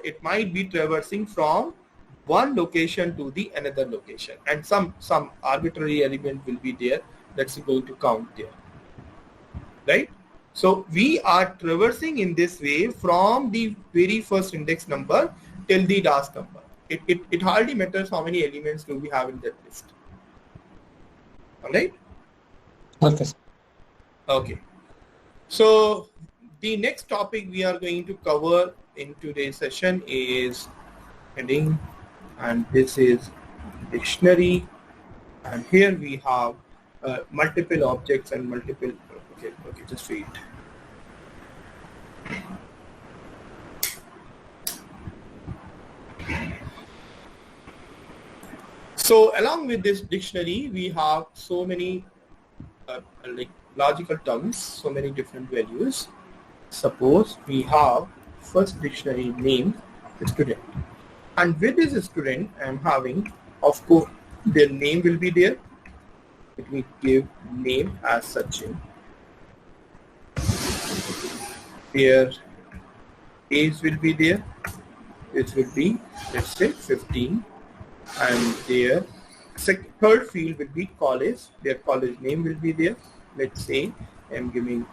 it might be traversing from one location to the another location, and some arbitrary element will be there that's going to count there, right? So we are traversing in this way from the very first index number till the last number. It hardly matters how many elements do we have in that list. All right? Okay. Okay. So the next topic we are going to cover in today's session is heading, and this is dictionary, and here we have multiple objects and multiple, okay, just wait. So along with this dictionary, we have so many like logical terms, so many different values. Suppose we have first dictionary name student, and with this student I am having, of course, their name will be there. Let me give name as Sachin. Their age will be there. It will be, let's say, 15. And their third field will be college. Their college name will be there. Let's say I'm giving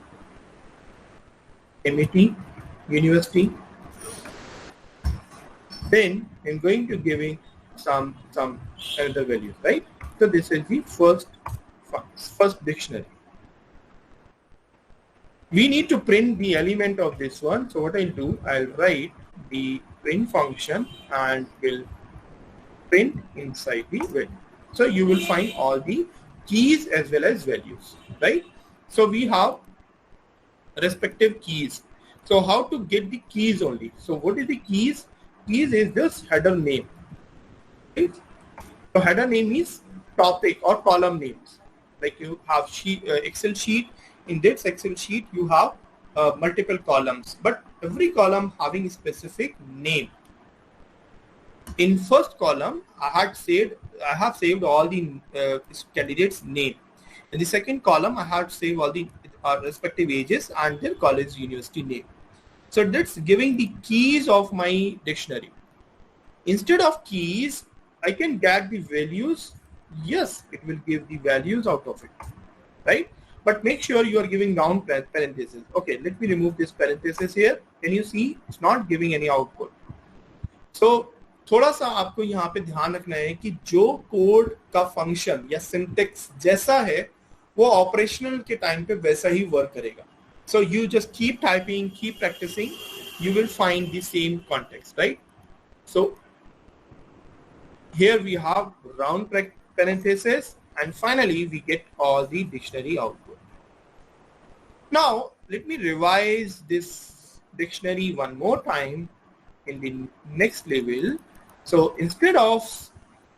MIT University. Then I'm going to giving some other values, right? So this is the first dictionary. We need to print the element of this one. So what I'll do, I'll write the print function and will print inside the value. So you will find all the keys as well as values, right? So we have respective keys. So how to get the keys only? So what is the keys? Keys is just header name. Right? So header name is topic or column names. Like you have Excel sheet. In this Excel sheet you have multiple columns, but every column having a specific name. In first column, I have saved all the candidates' name. In the second column, I have saved all the respective ages and their college university name. So that's giving the keys of my dictionary. Instead of keys, I can get the values. Yes, it will give the values out of it, right? But make sure you are giving round parentheses. Okay, let me remove this parenthesis here. Can you see? It's not giving any output. So थोड़ा सा आपको यहाँ पे ध्यान रखना है कि जो कोड का फंक्शन या सिंटेक्स जैसा है वो ऑपरेशनल के टाइम पे वैसा ही वर्क करेगा. So you just keep typing, keep practicing, you will find the same context, right? So here we have round parentheses, and finally we get all the dictionary output. Now let me revise this dictionary one more time in the next level. So instead of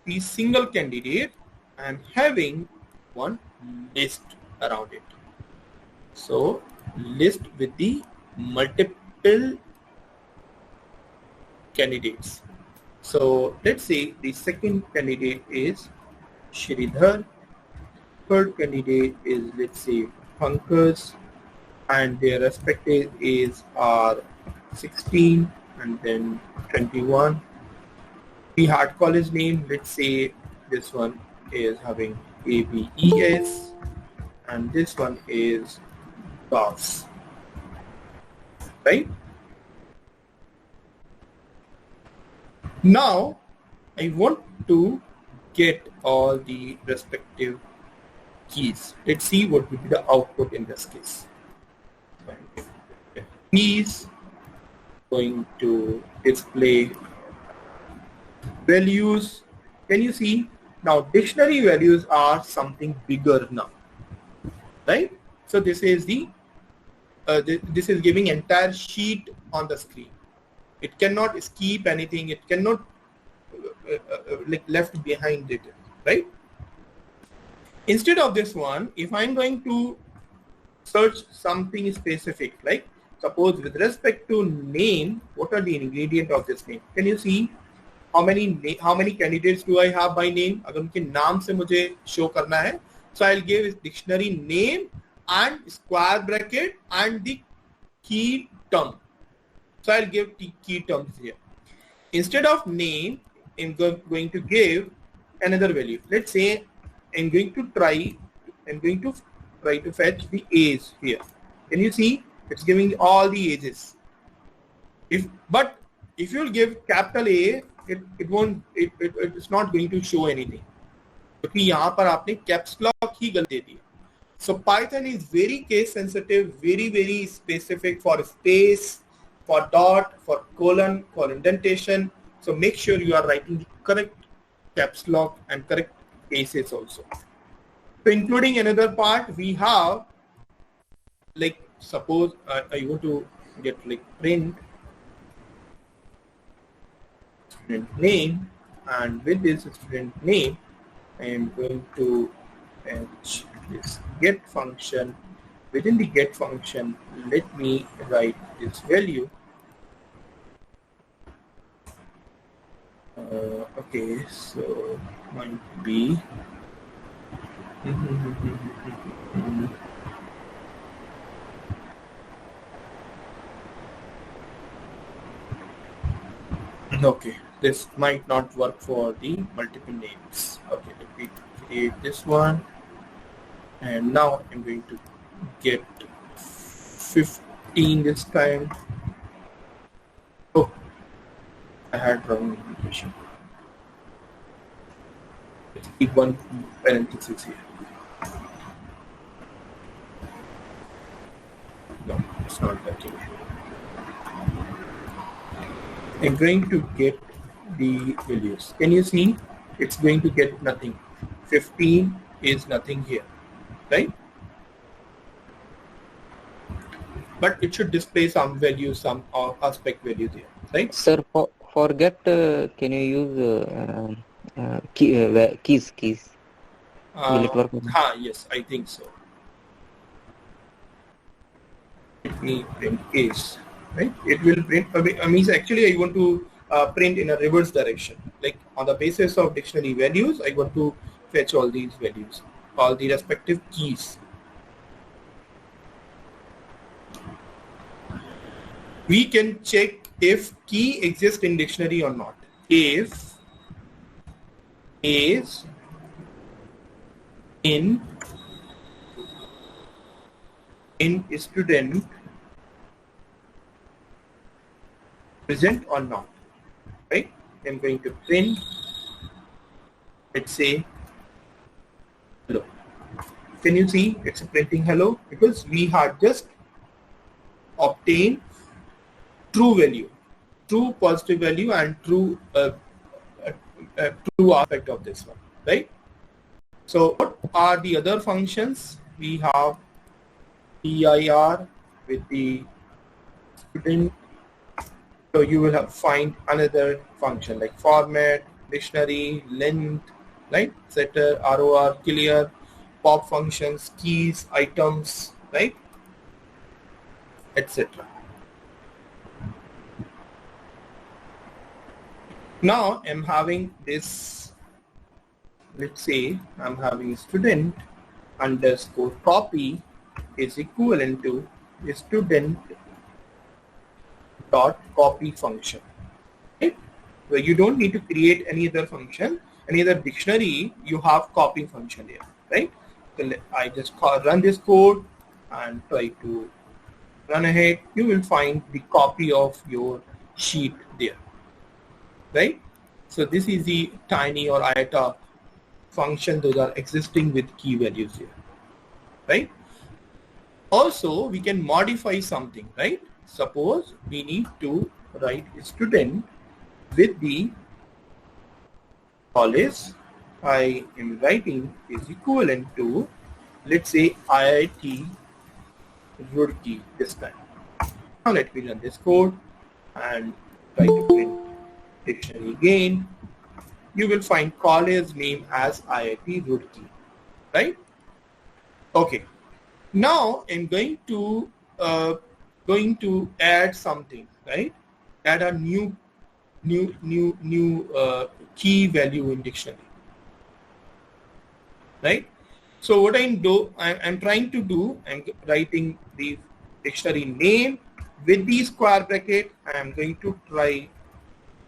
the single candidate, I'm having one list around it. So list with the multiple candidates. So let's say the second candidate is Shridhar, third candidate is, let's say, Pankaj, and their respective ages are 16 and then 21. We had college name, let's say this one is having ABES and this one is GOVS, right? Now I want to get all the respective keys. Let's see what will be the output in this case. Keys going to display values. Can you see? Now dictionary values are something bigger now, right? So this is the this is giving entire sheet on the screen. It cannot skip anything. It cannot like left behind it, right? Instead of this one, if I'm going to search something specific, like suppose with respect to name, what are the ingredient of this name? Can you see how many candidates do I have by name? अगर उनके नाम से मुझे show करना है, so I'll give dictionary name and square bracket and the key term. So I'll give key terms here. Instead of name, I'm going to give another value. Let's say I'm going to try to fetch the age here. Can you see? It's giving all the ages. But if you'll give capital A, it's not going to show anything. क्योंकि यहाँ पर आपने caps lock ही गलत दे दिया. So Python is very case sensitive, very specific for space, for dot, for colon, for indentation. So make sure you are writing the correct caps lock and correct cases also. So including another part, we have like suppose I want to get like print student name, and with this student name I am going to fetch this get function. Within the get function, let me write this value. Okay, so might be okay, this might not work for the multiple names. Okay, let me create this one, and now I'm going to get 15 this time. Oh, I had wrong indication. Let's keep one parenthesis here. No, it's not working. I'm going to get the values. Can you see? It's going to get nothing. 15 is nothing here, right? But it should display some value, some aspect value there, right? Sir, for get, can you use keys? Will it work? Yes, I think so. Let me print case, right? It will print, means actually I want to print in a reverse direction. Like on the basis of dictionary values, I want to fetch all these values, all the respective keys. We can check if key exists in dictionary or not. If is in student present or not, right? I'm going to print, let's say hello. Can you see it's printing hello? Because we had just obtained true value, true positive value, and true true aspect of this one, right? So what are the other functions? We have PIR with the student. So you will have find another function like format, dictionary, length, right? Setter, ROR, clear, pop functions, keys, items, right? Etc. Now I'm having this, let's say I'm having student underscore copy is equivalent to student dot copy function, right? So you don't need to create any other function, any other dictionary, you have copy function here, right? So I just run this code and try to run ahead. You will find the copy of your sheet there, right? So this is the tiny or iota function, those are existing with key values here, right? Also, we can modify something, right? Suppose we need to write student with the college I am writing is equivalent to, let's say, IIT Roorkee this time. Now let me run this code and try to print dictionary again. You will find college name as IIT Roorkee, right? Okay. Now I'm going to add something, right? Add a new key value in dictionary, right? So what I'm trying to do, I'm writing the dictionary name with the square bracket, I am going to try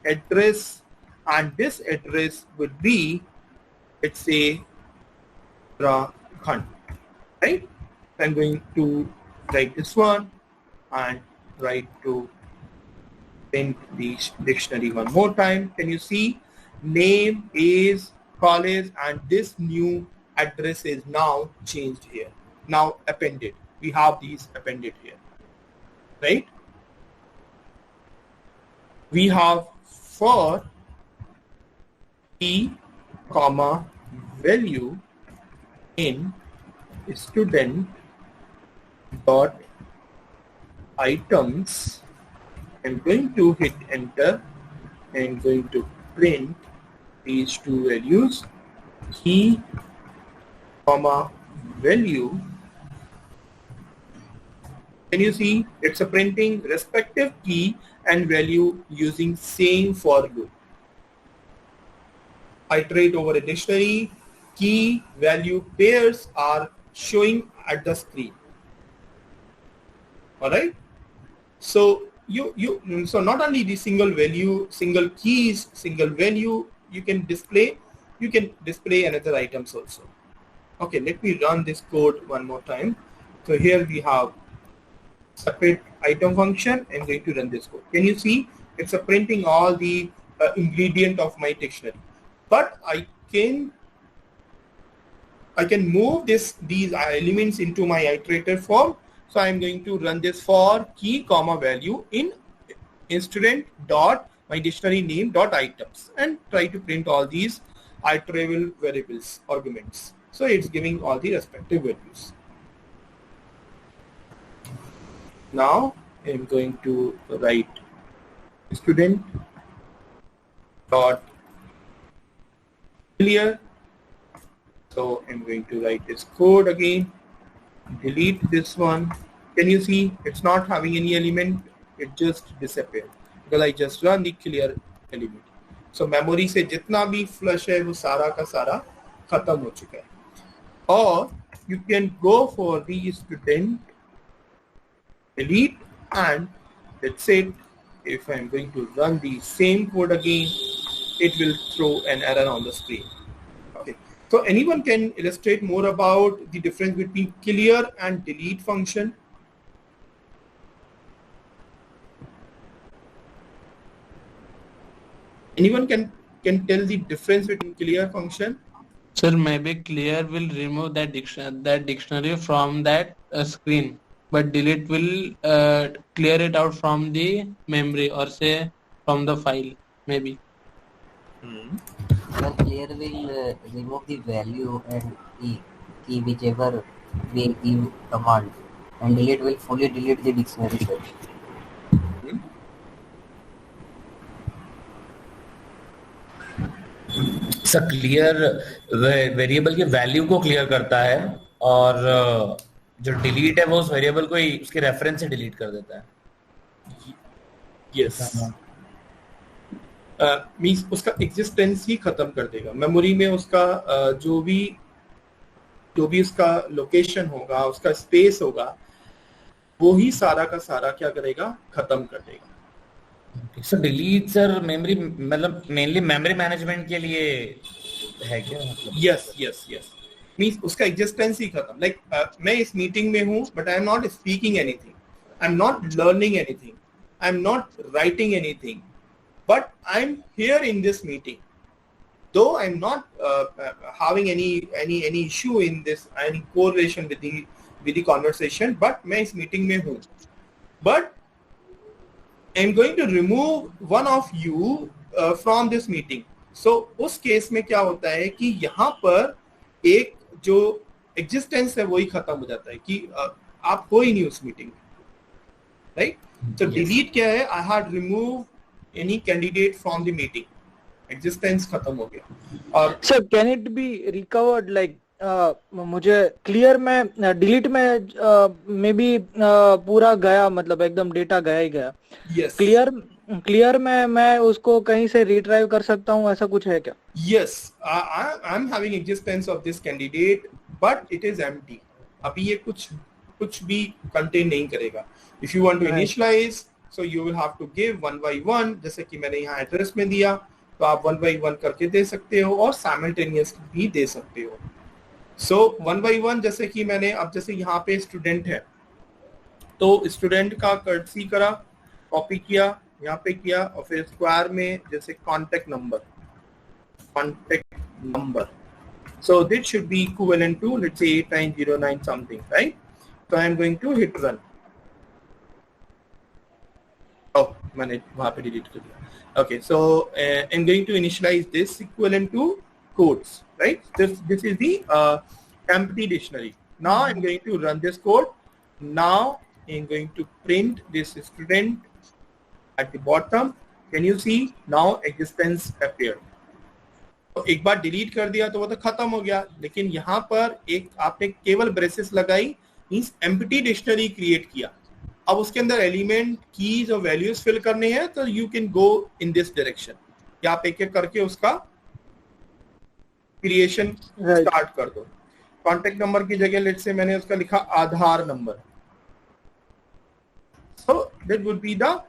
address, and this address would be, let's say, Uttarakhand, right? I'm going to write this one and write to print the dictionary one more time. Can you see? Name, age, college, and this new address is now changed here. Now appended. We have these appended here, right? We have for key, comma, value in student dot items. I'm going to hit enter. I'm going to print these two values, key, comma, value. Can you see? It's a printing respective key and value using same for loop. Iterate over a dictionary, key value pairs are showing at the screen. All right. So so not only the single value, single keys, single value you can display another items also. Okay, let me run this code one more time. So here we have separate item function. I'm going to run this code. Can you see? It's a printing all the ingredient of my dictionary. But I can move these elements into my iterator form. So I'm going to run this for key, comma, value in student dot my dictionary name dot items and try to print all these iterable variables arguments. So it's giving all the respective values. Now I'm going to write student dot clear. So I'm going to write this code again, delete this one. Can you see it's not having any element? It just disappeared because I just run the clear element. So memory से जितना भी flush है वो सारा का सारा खत्म हो चुका है. Or you can go for the student delete and that's it. If I'm going to run the same code again, it will throw an error on the screen. Okay. So anyone can illustrate more about the difference between clear and delete function? Anyone can tell the difference between clear function? Sir, maybe clear will remove that dictionary from that screen, but delete will clear it out from the memory or say from the file, maybe. Well, clear will remove the value and key whichever we give command, and delete will fully delete the dictionary set. Sir clear variable के value को clear करता है और जो delete है वो उस variable को ही उसके रेफरेंस से डिलीट कर देता है. यस मींस उसका एग्जिस्टेंस ही खत्म कर देगा. मेमोरी में उसका जो भी उसका लोकेशन होगा, उसका स्पेस होगा, वो ही सारा का सारा क्या करेगा, खत्म कर देगा. सर डिलीट सर मेमोरी मतलब मेनली मेमोरी मैनेजमेंट के लिए है क्या मतलब? यस मींस उसका एग्जिस्टेंस ही खत्म. लाइक मैं इस मीटिंग में हूँ but I am not speaking anything, I am not learning anything, I am not writing anything, but I'm here in this meeting. Though I'm not having any issue in this, any correlation with the conversation, but मैं इस meeting में हूँ. But I'm going to remove one of you from this meeting. So उस case में क्या होता है कि यहाँ पर एक जो existence है वही खत्म हो जाता है कि आप हो ही नहीं उस meeting में, right? So delete क्या है? I had removed any candidate from the meeting. Existence खत्म हो गया. और Sir, can it be recovered like मुझे clear में delete में maybe पूरा गया, मतलब एकदम डेटा गया ही गया. yes. clear में मैं उसको कहीं से retrieve कर सकता हूँ, ऐसा कुछ है क्या? Yes, I'm having existence of this candidate, but it is empty. अभी ये कुछ कुछ भी contain नहीं करेगा. If you want to Right. initialize, so you will have to give one by one, जैसे कि मैंने यहाँ एड्रेस में दिया, तो आप one by one करके दे सकते हो और simultaneously भी दे सकते हो. So one by one, जैसे कि मैंने अब जैसे यहाँ पे स्टूडेंट है, तो स्टूडेंट का कर्टसी करा, कॉपी किया, यहाँ पे किया और फिर स्क्वायर में जैसे contact number. So this should be equivalent to, let's say 8909 something, right? So I am going to hit run. Oh, मैंने वहाँ पे delete कर दिया. Okay, so I'm going to initialize this equivalent to codes, right? This is the empty dictionary. Now I'm going to run this code. Now I'm going to print this student at the bottom. Can you see? Now existence appeared. तो एक बार delete कर दिया तो वो तो खत्म हो गया, लेकिन यहाँ पर एक आपने केवल ब्रेसेस लगाई, मींस एम्प्टी डिक्शनरी क्रिएट किया. अब उसके अंदर एलिमेंट, कीज और वैल्यूज फिल करने हैं, तो you can go in this direction. या आप एक एक करके उसका क्रिएशन स्टार्ट कर दो. कॉन्टेक्ट नंबर की जगह लेट्स से मैंने उसका लिखा आधार number. So that would be the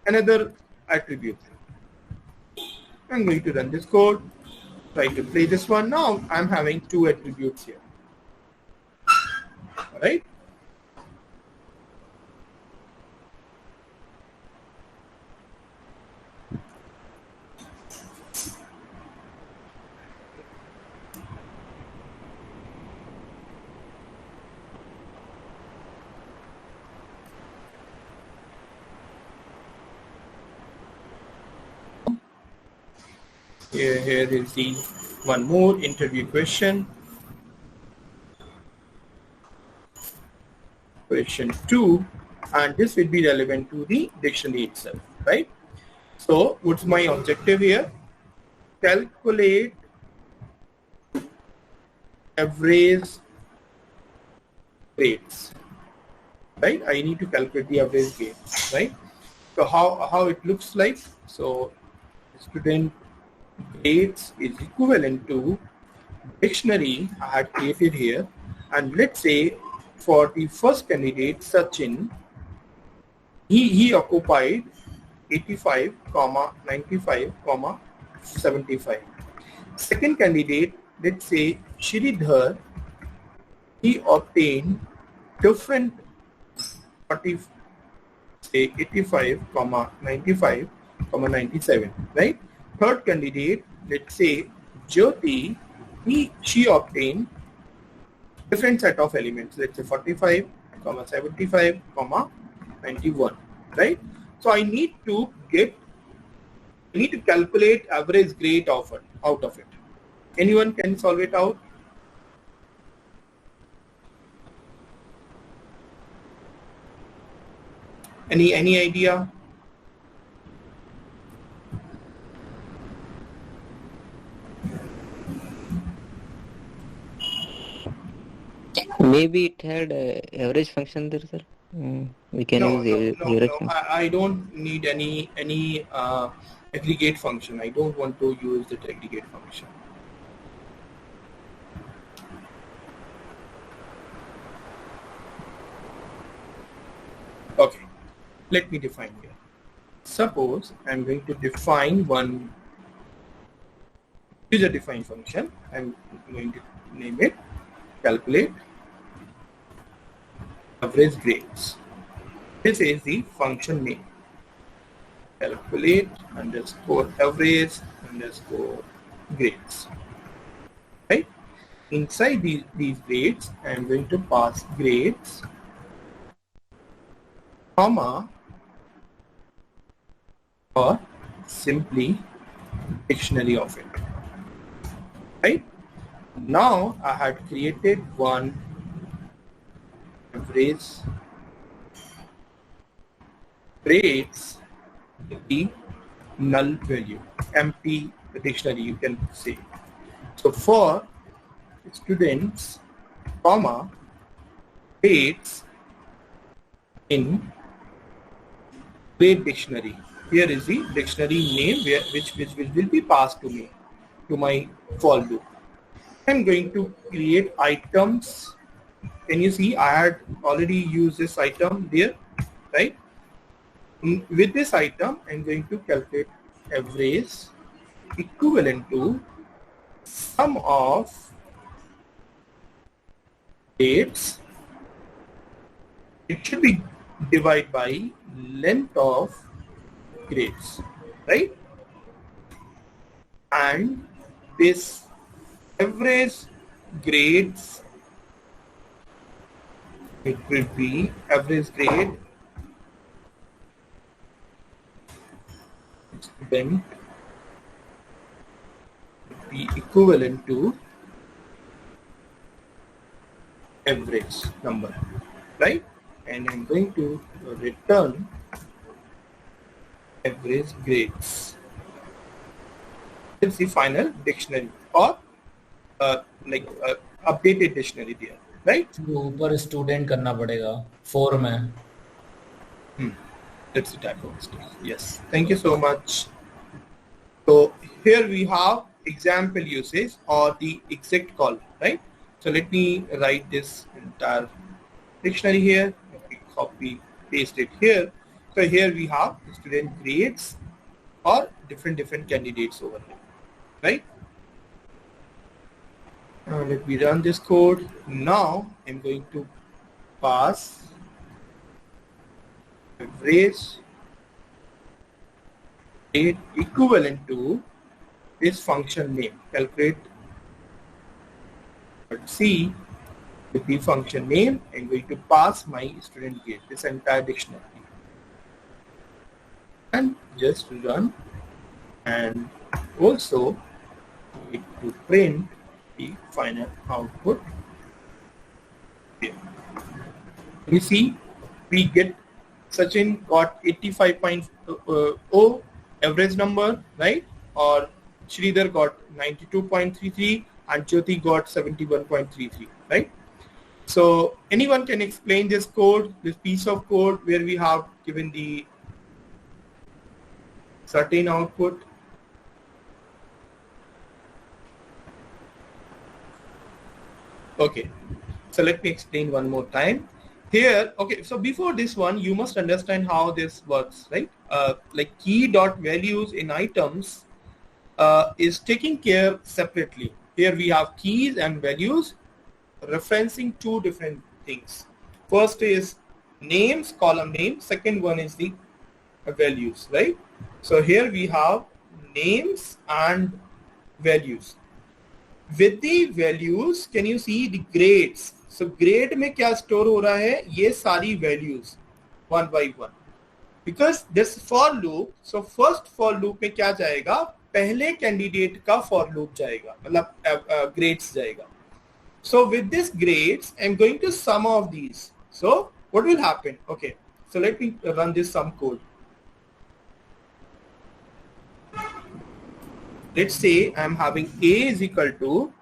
another attribute. I'm going to run this code. Try to play this one. Now I'm having two attributes here. All right. Here is the one more interview question. Question 2, and this will be relevant to the dictionary itself, right? So what's my objective here? Calculate average grades, right? I need to calculate the average grades, right? So how it looks like? So student grades is equivalent to dictionary I had created here, and let's say for the first candidate Sachin, he occupied 85, 95, 75. Second candidate, let's say Shridhar, he obtained different 40, say 85, 95, 97, right? Third candidate, let's say Jyoti, she obtained different set of elements, let's say 45, 75, 91, right? So I need to calculate average grade out of it. Anyone can solve it out? Any idea? Maybe it had average function there, sir. We can use average function. I don't need any aggregate function. I don't want to use that aggregate function. Okay, let me define here. Suppose I'm going to define one user defined function. I'm going to name it calculate average grades. This is the function name. Calculate underscore average underscore grades. Right? Inside these grades, I am going to pass grades, comma, or simply dictionary of it. Right? Now I had created one average grades the null value, empty dictionary you can say. So for students, comma, grades in grade dictionary. Here is the dictionary name which will be passed to me, to my for loop. I'm going to create items can you see I had already used this item there, right? With this item, I'm going to calculate average equivalent to sum of grades. It should be divided by length of grades, right? And this average grades, it will be average grade student would be equivalent to average number, right? And I'm going to return average grades. It's the final dictionary or updated dictionary there, right? वो ऊपर student करना पड़ेगा 4 में. That's the type of mistake. Yes. Thank you so much. So here we have example usage or the exact call, right? So let me write this entire dictionary here. Let me copy, paste it here. So here we have student grades or different candidates over here, right? Let me run this code. Now I'm going to pass average grade equivalent to this function name. Calculate C with the function name. I'm going to pass my student grade, this entire dictionary, and just run, and also need to print the final output here. You see, we get Sachin got 85.0 average number, right? Or Sridhar got 92.33 and Jyoti got 71.33, right? So anyone can explain this code, this piece of code where we have given the certain output? Okay, so let me explain one more time. Here, okay, so before this one, you must understand how this works, right? Like key dot values in items is taken care separately. Here we have keys and values referencing two different things. First is names, column name. Second one is the values, right? So here we have names and values. With the values, can you see the grades? So grade में क्या store हो रहा है? ये सारी values one by one. Because this for loop, so first for loop में क्या जाएगा? पहले candidate का for loop जाएगा, मतलब grades जाएगा. So with this grades, I'm going to sum of these. So what will happen? Okay, so let me run this sum code. Let's say I'm having A is equal to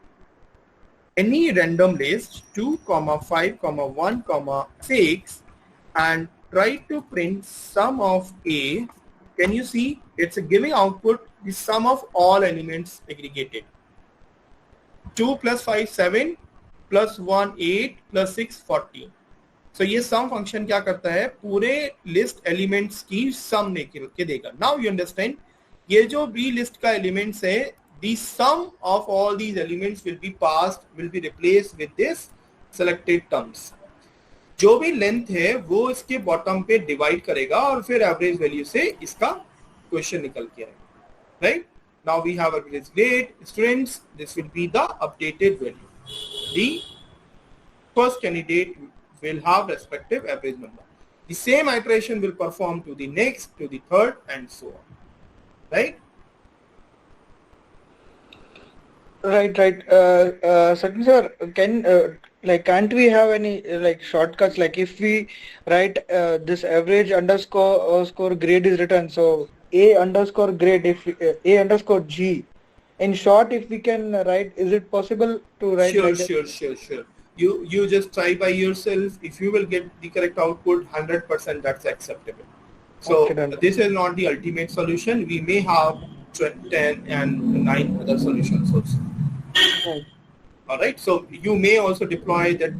any random list 2, 5, 1, 6 and try to print sum of A. Can you see it's giving output the sum of all elements aggregated. 2 plus 5 7 plus 1 8 plus 6 14. So ये sum function क्या करता है? पूरे list elements की sum लेके देगा. Now you understand. ये जो B list का elements है, the sum of all these elements will be passed, will be replaced with this selected terms. जो भी length है वो इसके bottom पे divide करेगा और फिर average value से इसका question निकल के आएगा, right? Now we have average grade, students, this will be the updated value. The first candidate will have respective average number. The same iteration will perform to the next, to the third and so on. Right? Right. Sachin sir, can't we have any shortcuts? Like if we write this average underscore score grade is written, so A underscore grade, if A underscore G. In short, if we can write, is it possible to write? Sure. You just try by yourself. If you will get the correct output, 100% that's acceptable. So okay, this is not the ultimate solution. We may have 10 and 9 other solutions also. Right. All right, so you may also deploy that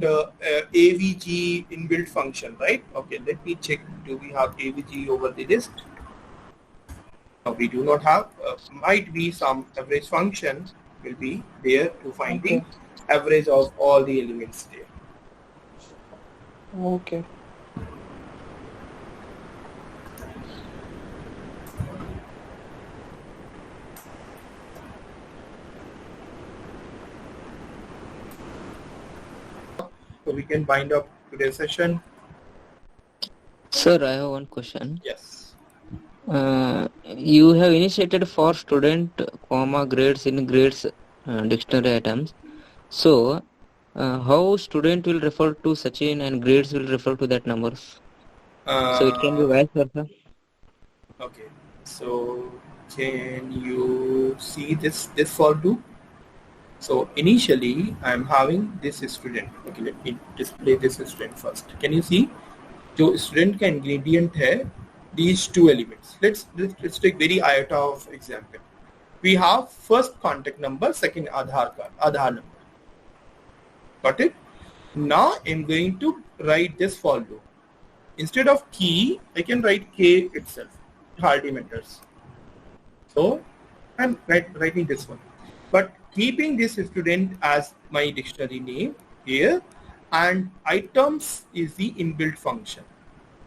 AVG inbuilt function, right? Okay, let me check. Do we have AVG over the list? No, we do not have. Might be some average function will be there to find the Okay. average of all the elements there. Okay. So we can wind up today's session. Sir, I have one question. Yes. You have initiated for student, grades in grades dictionary items. So, how student will refer to Sachin and grades will refer to that numbers? So it can be vice versa. Okay. So can you see this for loop? So initially I'm having this student. Okay, let me display this student first. Can you see? जो student का ingredient है these two elements. Let's take very iota of example. We have first contact number, second Aadhaar number. Got it? Now I'm going to write this for loop. Instead of key, I can write K itself. Hardly matters. So I'm writing this one. But keeping this student as my dictionary name here, and items is the inbuilt function.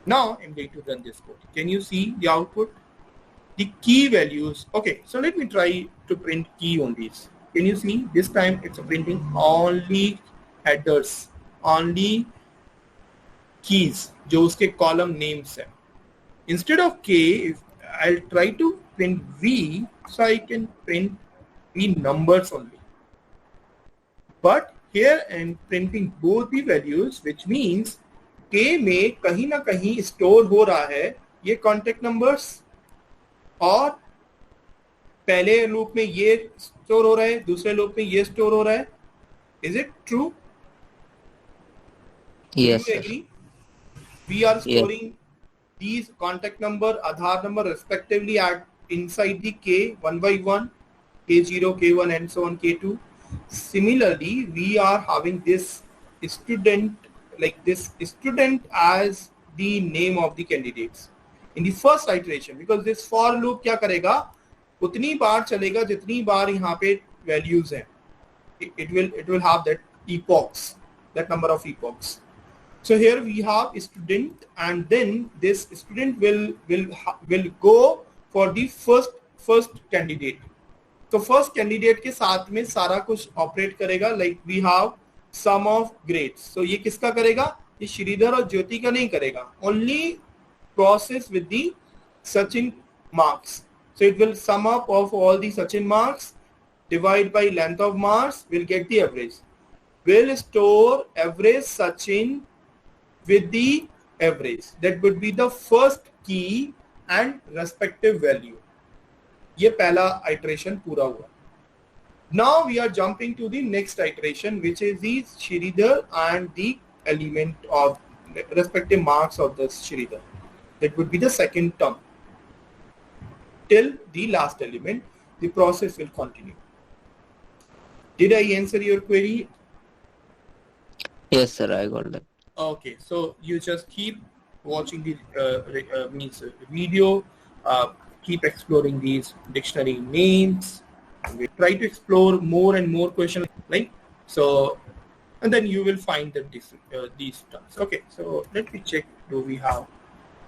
Now I'm going to run this code. Can you see the output? The key values. Okay, so let me try to print key on these. Can you see? This time it's printing only headers, only keys, जो उसके column names है. Instead of K, I'll try to print V, so I can print V numbers only. But here I'm printing both the values, which means K में कहीं ना कहीं store हो रहा है ये contact numbers, और पहले लूप में ये स्टोर हो रहा है, दूसरे लूप में ये स्टोर हो रहा है. Is it true? Yes, Do you sir. agree? We are Yes. storing these contact number, Aadhaar number respectively at inside the K one by one, K0, K1 and so on, K2. Similarly, we are having this student, like this student as the name of the candidates in the first iteration, because this for loop क्या करेगा, उतनी बार चलेगा जितनी बार यहाँ पे values हैं. It will have that epochs, that number of epochs. So here we have a student, and then this student will go for the first candidate. तो first candidate के साथ में सारा कुछ ऑपरेट करेगा. Like we have some of grades. So ये किसका करेगा? ये श्रीधर और ज्योति का नहीं करेगा. Only process with the Sachin marks. So it will sum up of all the Sachin marks, divide by length of marks, will get the average. Will store average Sachin with the average. That would be the first key and respective value. ये पहला iteration पूरा हुआ. Now we are jumping to the next iteration, which is the Shridhar and the element of respective marks of the Shridhar. That would be the second term. Till the last element, the process will continue. Did I answer your query? Yes, sir, I got that. Okay, so you just keep watching the video, keep exploring these dictionary names. We try to explore more and more questions, right? So, and then you will find that these terms. Okay, so let me check. Do we have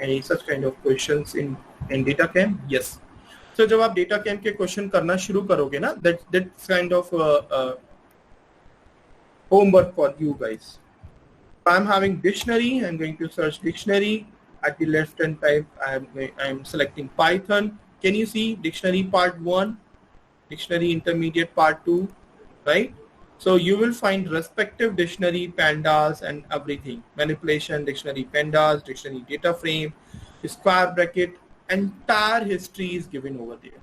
any such kind of questions in data camp? Yes. So जब आप data camp के question करना शुरू करोगे ना, that's kind of homework for you guys. I'm having dictionary. I'm going to search dictionary. At the left hand side, I'm selecting Python. Can you see dictionary part 1, dictionary intermediate part 2, right? So you will find respective dictionary pandas and everything. Manipulation, dictionary pandas, dictionary data frame, square bracket, entire history is given over there.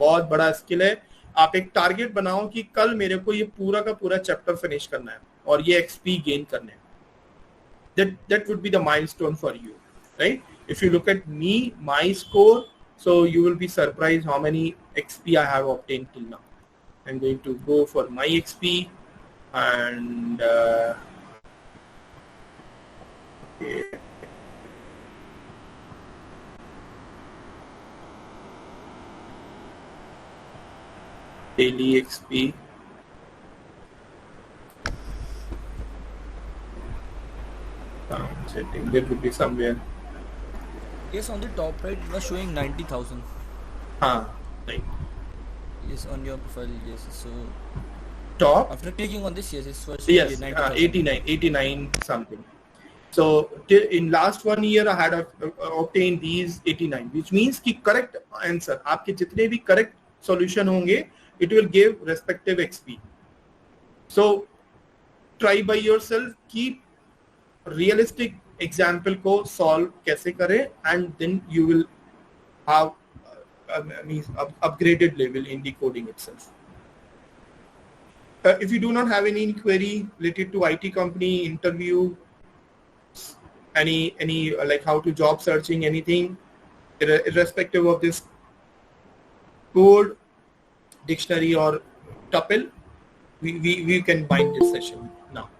बहुत बड़ा skill है. आप एक target बनाओ कि कल मेरे को ये पूरा का पूरा चैप्टर फिनिश करना है और ये XP गेन करने हैं. That would be the milestone for you, right? If you look at me, my score, so you will be surprised how many XP I have obtained till now. I'm going to go for my XP. and okay. Daily XP. Setting. There would be somewhere. Yes, on the top right, it was showing 90,000. Right. Yes, on your profile. Yes, so Top. after clicking on this, yes, it's was Yes, 90,000. 89 something. So in last 1 year, I had obtained these 89, which means कि correct answer, आपके जितने भी correct solution होंगे, it will give respective XP. So try by yourself, keep realistic example को solve कैसे करें, and then you will have upgraded level in the coding itself. If you do not have any query related to IT company interview, any like how to job searching, anything irrespective of this code, dictionary or tuple, we can bind this session now.